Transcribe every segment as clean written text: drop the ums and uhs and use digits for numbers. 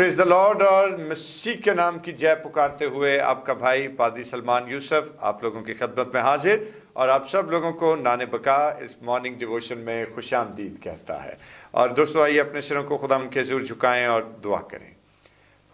Praise the Lord. और मसीह के नाम की जय पुकारते हुए आपका भाई पादी सलमान यूसुफ आप लोगों की खिदमत में हाजिर और आप सब लोगों को नाने बका इस मॉर्निंग डिवोशन में खुशामदीद कहता है। और दोस्तों आइए अपने सिरों को खुदा के ज़रूर झुकाएं और दुआ करें।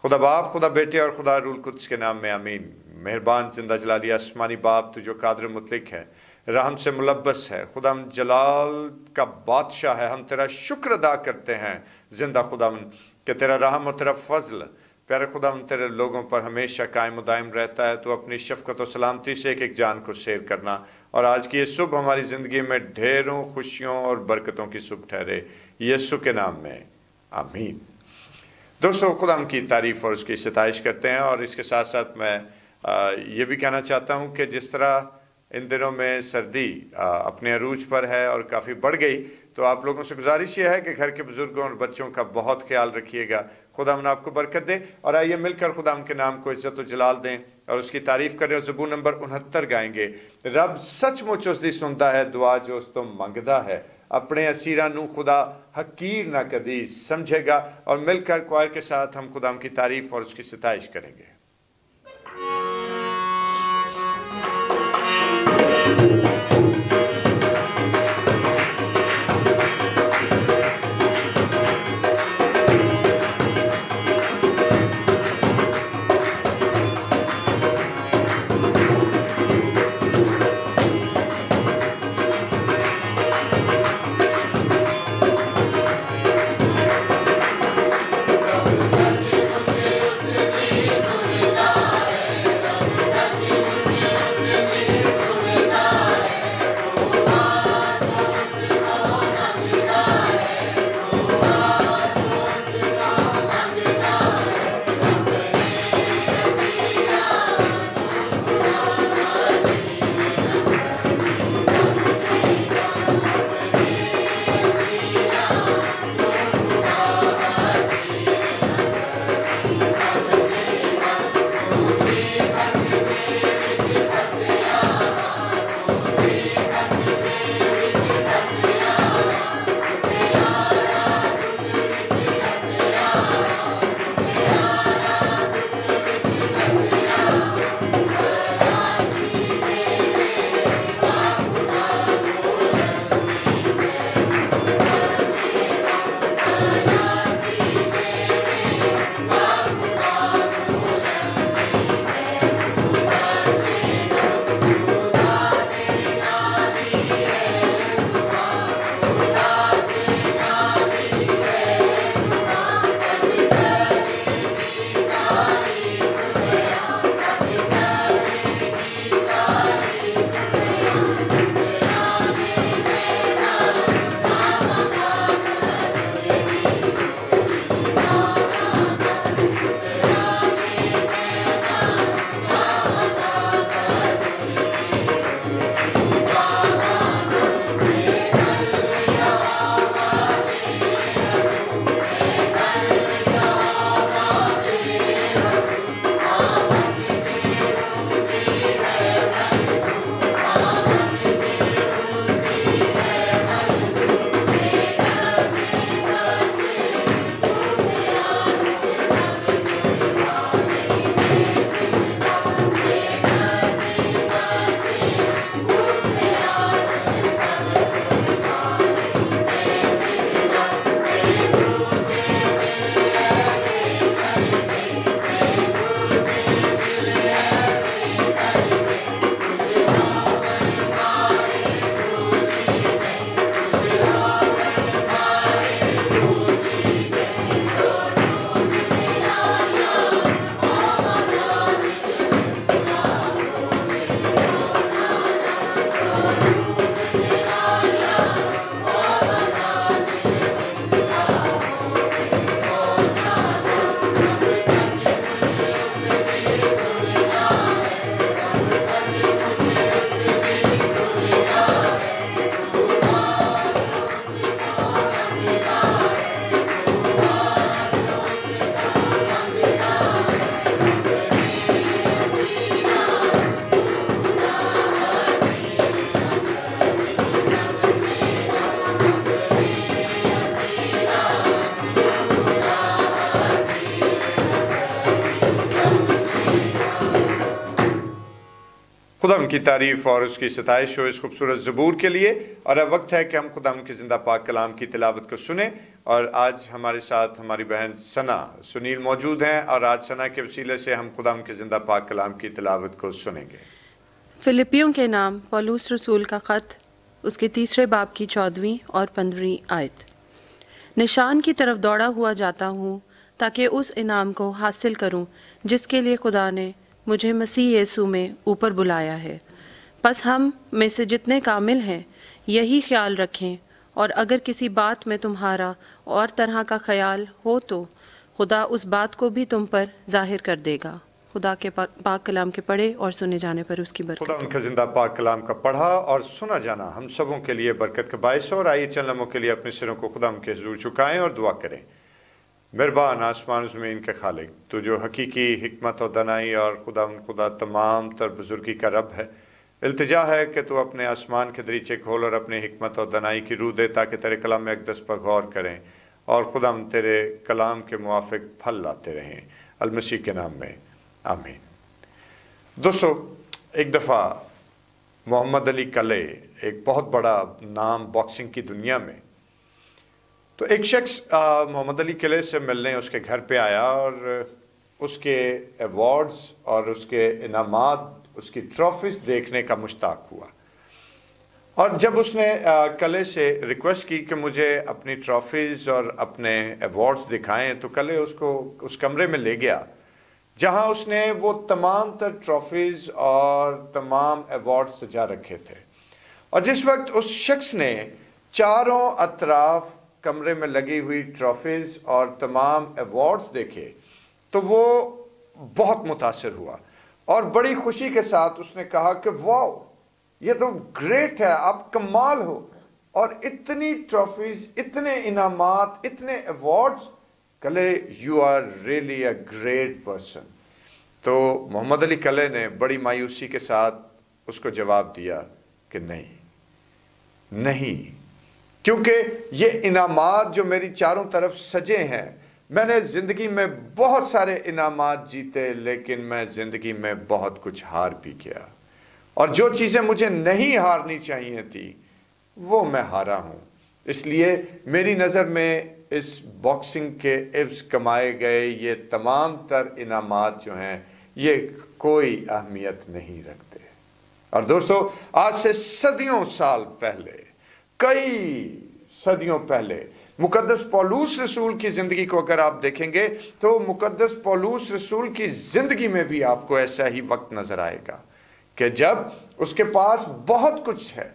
खुदा बाप, खुदा बेटे और खुदा रूल कुद्स के नाम में आमीन। मेहरबान जिंदा जलाली आसमानी बाप, तू जो कादर मुतलिक है, रहम से मुलब्बस है, खुदा जलाल का बादशाह है, हम तेरा शुक्र अदा करते हैं जिंदा खुदा कि तेरा रहम और तेरा फजल प्यारे खुदा तेरे लोगों पर हमेशा कायम दायम रहता है। तो अपनी शफकत और सलामती से एक एक जान को शेयर करना और आज की ये सुबह हमारी ज़िंदगी में ढेरों खुशियों और बरकतों की सुबह ठहरे, यीशु के नाम में आमीन। दोस्तों खुदा की तारीफ़ और उसकी सताइश करते हैं। और इसके साथ साथ मैं ये भी कहना चाहता हूँ कि जिस तरह इन दिनों में सर्दी अपने अरूज पर है और काफ़ी बढ़ गई, तो आप लोगों से गुजारिश ये है कि घर के बुजुर्गों और बच्चों का बहुत ख्याल रखिएगा। खुदा आपको बरकत दे। और आइए मिलकर खुदा के नाम को इज्जत और जलाल दें और उसकी तारीफ़ करें। और ज़बूर नंबर 69 गाएंगे। रब सचमुच उसकी सुनता है दुआ जो उस तो मंगदा है, अपने असीरां नू खुदा हकीर ना कदी समझेगा। और मिलकर क्वायर के साथ हम खुदा की तारीफ़ और उसकी सताइश करेंगे। खुदाम की तारीफ और उसकी सताइश हो इस खूबसूरत ज़बूर के लिए। और अब वक्त है कि हम खुदाम की ज़िंदा पाक कलाम की तिलावत को सुने। और आज हमारे साथ हमारी बहन सना सुनील मौजूद हैं और आज सना के वसीले से हम खुदाम की ज़िंदा पाक कलाम की तिलावत को सुनेंगे। फिलिपियों के नाम पौलुस रसूल का ख़त, उसके 3 बाब की 14वीं और 15वीं आयत। निशान की तरफ दौड़ा हुआ जाता हूँ ताकि उस इनाम को हासिल करूँ जिसके लिए खुदा ने मुझे मसीह यीशु में ऊपर बुलाया है। बस हम में से जितने कामिल हैं यही ख्याल रखें, और अगर किसी बात में तुम्हारा और तरह का ख्याल हो तो खुदा उस बात को भी तुम पर जाहिर कर देगा। खुदा के पाक कलाम के पढ़े और सुने जाने पर उसकी बरकत। खुदा उनका जिंदा पाक कलाम का पढ़ा और सुना जाना हम सबों के लिए बरकत का बायस हो। और आइए चंद लम्हों के लिए अपने सिरों को खुदा के हुजूर झुकाएं और दुआ करें। मेहरबान आसमान ज़मीन के खालिक, तो जो हकीकी हिकमत और दनाई और खुदा तमाम तर बुजुर्गी का रब है, इल्तिजा है कि तू अपने आसमान के दरीचे खोल और अपने हिकमत और दनाई की रूह दे ताकि तेरे कलाम अक़दस पर गौर करें और खुदा तेरे कलाम के मुआफिक फल लाते रहें। अल-मसीह के नाम में आमीन। दोस्तों, एक दफ़ा मोहम्मद अली कले, एक बहुत बड़ा नाम बॉक्सिंग की दुनिया में, तो एक शख्स मोहम्मद अली कले से मिलने उसके घर पे आया और उसके अवार्ड्स और उसके इनामात, उसकी ट्रॉफीज देखने का मुश्ताक हुआ। और जब उसने कले से रिक्वेस्ट की कि मुझे अपनी ट्रॉफीज और अपने अवार्ड्स दिखाएं, तो कले उसको उस कमरे में ले गया जहां उसने वो तमाम तर ट्रॉफीज और तमाम अवार्ड्स सजा रखे थे। और जिस वक्त उस शख्स ने चारों अतराफ कमरे में लगी हुई ट्रॉफीज और तमाम अवार्ड्स देखे तो वो बहुत मुतासिर हुआ और बड़ी खुशी के साथ उसने कहा कि वाह, ये तो ग्रेट है, आप कमाल हो, और इतनी ट्रॉफीज, इतने इनामात, इतने अवार्ड्स, कले you are really a great person. तो मोहम्मद अली कले ने बड़ी मायूसी के साथ उसको जवाब दिया कि नहीं, क्योंकि ये इनामात जो मेरी चारों तरफ सजे हैं, मैंने ज़िंदगी में बहुत सारे इनामात जीते, लेकिन मैं ज़िंदगी में बहुत कुछ हार भी गया, और जो चीज़ें मुझे नहीं हारनी चाहिए थी वो मैं हारा हूँ। इसलिए मेरी नज़र में इस बॉक्सिंग के इव्ज़ कमाए गए ये तमाम तर इनामात जो हैं ये कोई अहमियत नहीं रखते। और दोस्तों, आज से सदियों साल पहले, कई सदियों पहले, मुकद्दस पौलुस रसूल की ज़िंदगी को अगर आप देखेंगे तो मुकद्दस पौलुस रसूल की ज़िंदगी में भी आपको ऐसा ही वक्त नज़र आएगा कि जब उसके पास बहुत कुछ है,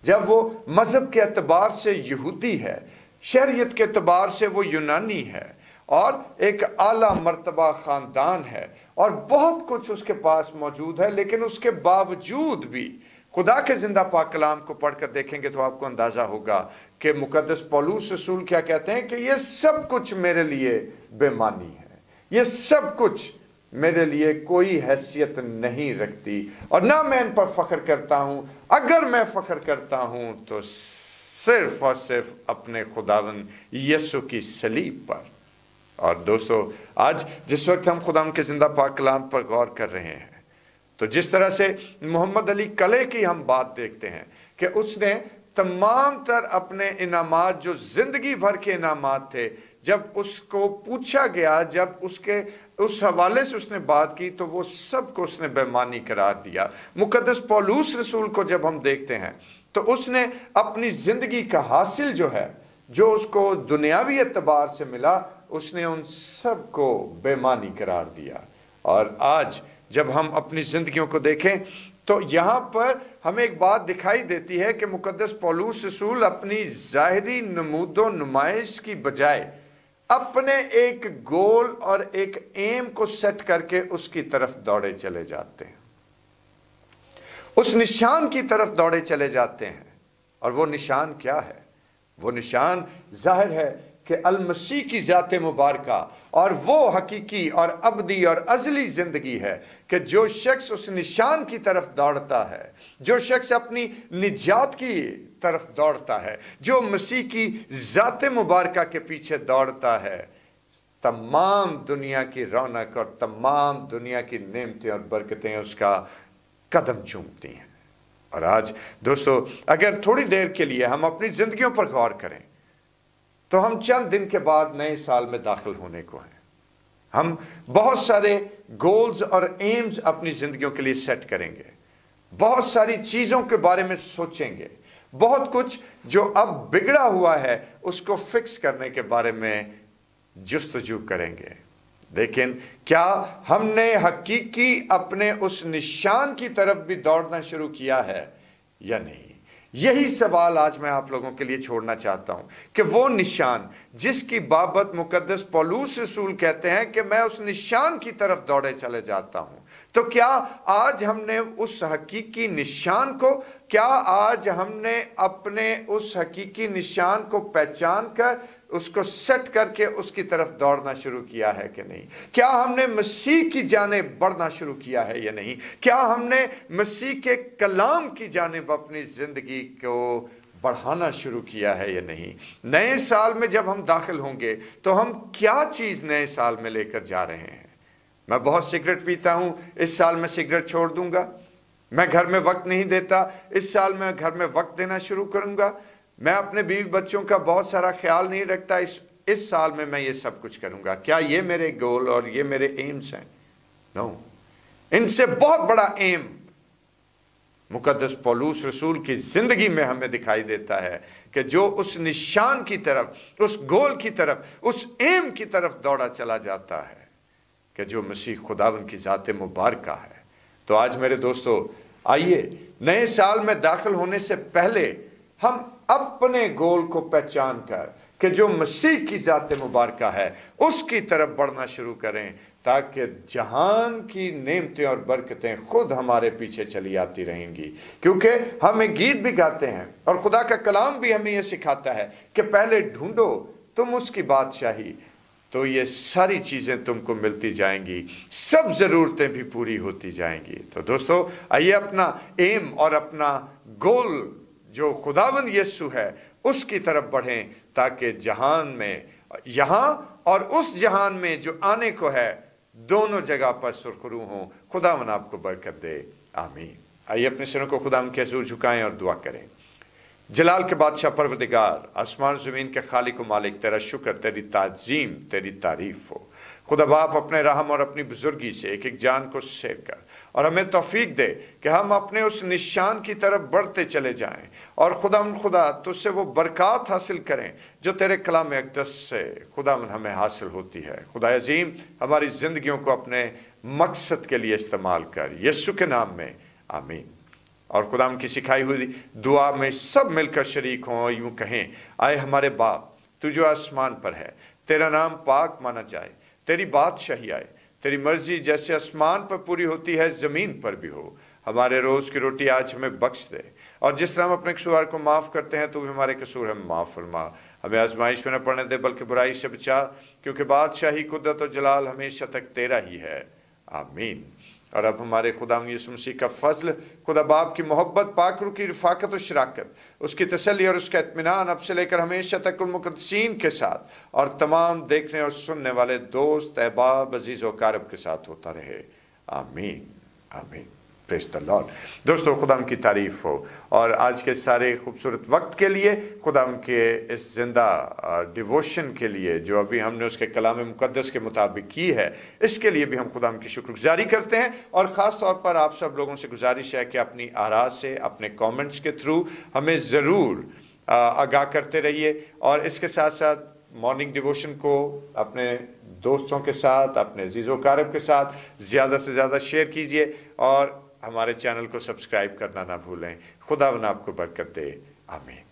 जब वो मज़हब के एतबार से यहूदी है, शरीयत के एतबार से वो यूनानी है, और एक आला मर्तबा ख़ानदान है, और बहुत कुछ उसके पास मौजूद है, लेकिन उसके बावजूद भी खुदा के ज़िंदा पाक कलाम को पढ़कर देखेंगे तो आपको अंदाज़ा होगा कि मुकद्दस पौलुस रसूल क्या कहते हैं कि ये सब कुछ मेरे लिए बेमानी है, ये सब कुछ मेरे लिए कोई हैसियत नहीं रखती, और ना मैं इन पर फ़ख्र करता हूँ। अगर मैं फ़ख्र करता हूँ तो सिर्फ और सिर्फ अपने खुदावन यीशु की सलीब पर। और दोस्तों, आज जिस वक्त हम खुदा के ज़िंदा पाक कलाम पर गौर कर रहे हैं, तो जिस तरह से मोहम्मद अली कले की हम बात देखते हैं कि उसने तमाम तर अपने इनामात, जो ज़िंदगी भर के इनामात थे, जब उसको पूछा गया, जब उसके उस हवाले से उसने बात की, तो वो सब को उसने बेमानी करार दिया। मुकद्दस पौलुस रसूल को जब हम देखते हैं तो उसने अपनी ज़िंदगी का हासिल जो है, जो उसको दुनियावी एतबार से मिला, उसने उन सब को बेमानी करार दिया। और आज जब हम अपनी ज़िंदगियों को देखें तो यहाँ पर हमें एक बात दिखाई देती है कि मुकद्दस पौलुस रसूल अपनी ज़ाहिरी नमूदो नुमाइश की बजाय अपने एक गोल और एक एम को सेट करके उसकी तरफ दौड़े चले जाते हैं, उस निशान की तरफ दौड़े चले जाते हैं। और वो निशान क्या है? वो निशान जाहिर है कि अल-मसीह की ज़ात मुबारका, और वो हकीकी और अबदी और अज़ली ज़िंदगी है कि जो शख्स उस निशान की तरफ दौड़ता है, जो शख्स अपनी निजात की तरफ दौड़ता है, जो मसीह की ज़ात मुबारका के पीछे दौड़ता है, तमाम दुनिया की रौनक और तमाम दुनिया की नेमतें और बरकतें उसका कदम चूमती हैं। और आज दोस्तों, अगर थोड़ी देर के लिए हम अपनी जिंदगियों पर गौर करें तो हम चंद दिन के बाद नए साल में दाखिल होने को हैं। हम बहुत सारे गोल्स और एम्स अपनी जिंदगियों के लिए सेट करेंगे, बहुत सारी चीजों के बारे में सोचेंगे, बहुत कुछ जो अब बिगड़ा हुआ है उसको फिक्स करने के बारे में जुस्तजू करेंगे। लेकिन क्या हमने हकीकी अपने उस निशान की तरफ भी दौड़ना शुरू किया है या नहीं? यही सवाल आज मैं आप लोगों के लिए छोड़ना चाहता हूं कि वो निशान जिसकी बाबत मुकद्दस पौलुस रसूल कहते हैं कि मैं उस निशान की तरफ दौड़े चले जाता हूं, तो क्या आज हमने उस हकीकी निशान को, क्या आज हमने अपने उस हकीकी निशान को पहचान कर उसको सेट करके उसकी तरफ दौड़ना शुरू किया है कि नहीं? क्या हमने मसीह की जानिब बढ़ना शुरू किया है या नहीं? क्या हमने मसीह के कलाम की जानिब अपनी जिंदगी को बढ़ाना शुरू किया है या नहीं? नए साल में जब हम दाखिल होंगे तो हम क्या चीज नए साल में लेकर जा रहे हैं? मैं बहुत सिगरेट पीता हूं, इस साल मैं सिगरेट छोड़ दूंगा। मैं घर में वक्त नहीं देता, इस साल मैं घर में वक्त देना शुरू करूंगा। मैं अपने बीवी बच्चों का बहुत सारा ख्याल नहीं रखता, इस साल में मैं ये सब कुछ करूंगा। क्या ये मेरे गोल और ये मेरे एम्स हैं? नो, इनसे बहुत बड़ा एम मुकद्दस पौलुस रसूल की जिंदगी में हमें दिखाई देता है कि जो उस निशान की तरफ, उस गोल की तरफ, उस एम की तरफ दौड़ा चला जाता है कि जो मसीह खुदावन की ज़ात मुबारका है। तो आज मेरे दोस्तों, आइए नए साल में दाखिल होने से पहले हम अपने गोल को पहचान कर कि जो मसीह की ज़ात मुबारका है उसकी तरफ बढ़ना शुरू करें, ताकि जहान की नेमतें और बरकतें खुद हमारे पीछे चली आती रहेंगी। क्योंकि हम एक गीत भी गाते हैं और खुदा का कलाम भी हमें यह सिखाता है कि पहले ढूंढो तुम उसकी बादशाही, तो ये सारी चीजें तुमको मिलती जाएंगी, सब जरूरतें भी पूरी होती जाएंगी। तो दोस्तों, आइए अपना एम और अपना गोल जो खुदावंद यीशु है उसकी तरफ बढ़ें, ताकि जहान में, यहां और उस जहान में जो आने को है, दोनों जगह पर सुरखरू हो। खुदावंद आपको बरकत दे, आमीन। आइए अपने सिरों को खुदावंद के हुजूर झुकाएं और दुआ करें। जलाल के बादशाह परवरदिगार, आसमान ज़मीन के खालिक व मालिक, तेरा शुक्र, तेरी ताज़ीम, तेरी तारीफ हो। खुदा बाप, अपने रहम और अपनी बुजुर्गी से एक एक जान को सेव कर और हमें तौफीक दे कि हम अपने उस निशान की तरफ बढ़ते चले जाएं और खुदा तुझसे वो बरकत हासिल करें जो तेरे कलाम अक़दस से खुदा हमें हासिल होती है। खुदा अजीम, हमारी ज़िंदगियों को अपने मकसद के लिए इस्तेमाल कर, यीशु के नाम में, आमीन। और खुदाम की सिखाई हुई दुआ में सब मिलकर शरीक हों, यूं कहें, आए हमारे बाप, तू जो आसमान पर है, तेरा नाम पाक माना जाए, तेरी बादशाही आए, तेरी मर्जी जैसे आसमान पर पूरी होती है ज़मीन पर भी हो। हमारे रोज़ की रोटी आज हमें बख्श दे, और जिस तरह हम अपने कसूर को माफ़ करते हैं, तो भी हमारे कसूर हमें माफ़ फरमा। हमें आजमाइश में न पड़ने दे, बल्कि बुराई से बचा, क्योंकि बादशाही, कुदरत और जलाल हमेशा तक तेरा ही है, आमीन। और अब हमारे खुदाम यीशु मसीह का फजल, खुदा बाप की मोहब्बत, पाक रूह की रफ़ाकत और शराकत, उसकी तसल्ली और उसका इत्मीनान अब से लेकर हमेशा तक उन मुक़द्दसीन के साथ और तमाम देखने और सुनने वाले दोस्त, अहबाब, अजीज़ व कारब के साथ होता रहे, आमीन, आमीन। Praise the Lord. दोस्तों, खुदाम की तारीफ़ हो। और आज के सारे खूबसूरत वक्त के लिए, खुदाम के इस जिंदा डिवोशन के लिए जो अभी हमने उसके कलाम मुक़द्दस के मुताबिक की है, इसके लिए भी हम खुदाम की शुक्रगुजारी करते हैं। और ख़ास तौर पर आप सब लोगों से गुजारिश है कि अपनी आरा से, अपने कमेंट्स के थ्रू हमें ज़रूर आगाह करते रहिए। और इसके साथ साथ मॉर्निंग डिवोशन को अपने दोस्तों के साथ, अपने अजीज़ व कारब के साथ ज़्यादा से ज़्यादा शेयर कीजिए और हमारे चैनल को सब्सक्राइब करना ना भूलें। खुदा आपको बरकत दे, आमीन।